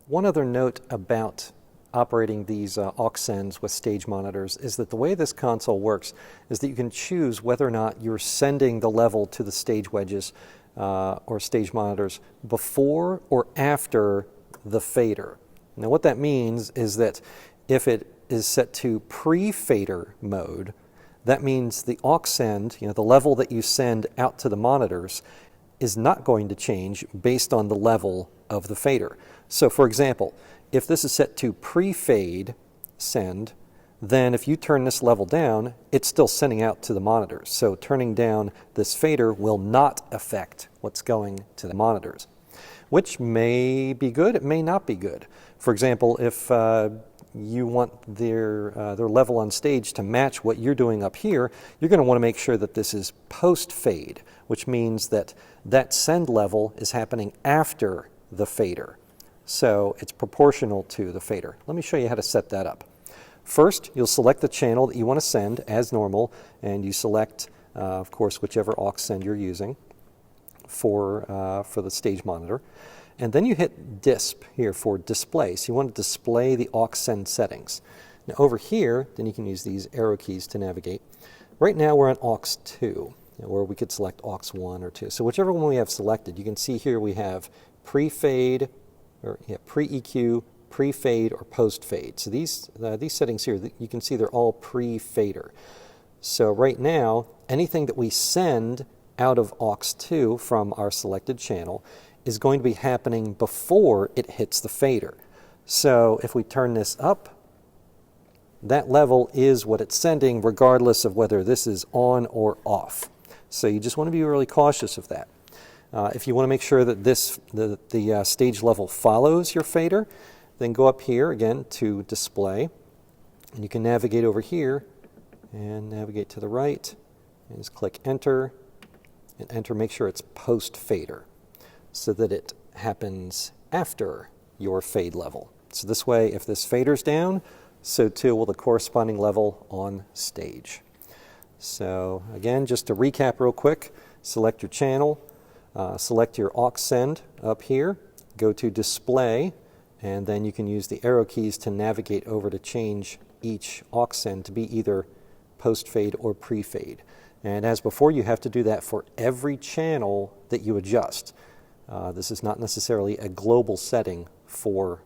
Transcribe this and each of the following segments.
One other note about operating these aux sends with stage monitors is that the way this console works is that you can choose whether or not you're sending the level to the stage wedges or stage monitors before or after the fader. Now what that means is that if it is set to pre-fader mode, that means the aux send, the level that you send out to the monitors, is not going to change based on the level of the fader. So for example, if this is set to pre-fade send, then if you turn this level down, it's still sending out to the monitors. So turning down this fader will not affect what's going to the monitors, which may be good, it may not be good. For example, if you want their level on stage to match what you're doing up here, you're going to want to make sure that this is post-fade, which means that that send level is happening after the fader. So it's proportional to the fader. Let me show you how to set that up. First, you'll select the channel that you want to send as normal, and you select, of course, whichever aux send you're using for the stage monitor. And then you hit DISP here for display. So you want to display the aux send settings. Now over here, then you can use these arrow keys to navigate. Right now we're on aux 2, or we could select aux 1 or 2. So whichever one we have selected, you can see here we have pre-fade, or pre-EQ, pre-fade, or post-fade. So these settings here, you can see they're all pre-fader. So right now, anything that we send out of aux 2 from our selected channel is going to be happening before it hits the fader. So if we turn this up, that level is what it's sending regardless of whether this is on or off. So you just want to be really cautious of that. If you want to make sure that the stage level follows your fader, then go up here again to display, and you can navigate over here and navigate to the right and just click enter, and enter, make sure it's post fader so that it happens after your fade level. So this way, if this fader's down, so too will the corresponding level on stage. So again, just to recap real quick, select your channel, select your aux send up here, go to display, and then you can use the arrow keys to navigate over to change each aux send to be either post-fade or pre-fade. And as before, you have to do that for every channel that you adjust. This is not necessarily a global setting for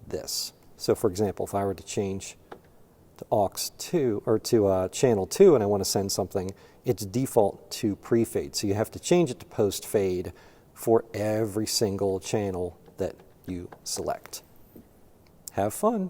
this. So for example, if I were to change to aux 2 or to channel 2 and I want to send something, it's default to pre-fade. So you have to change it to post-fade for every single channel that you select. Have fun.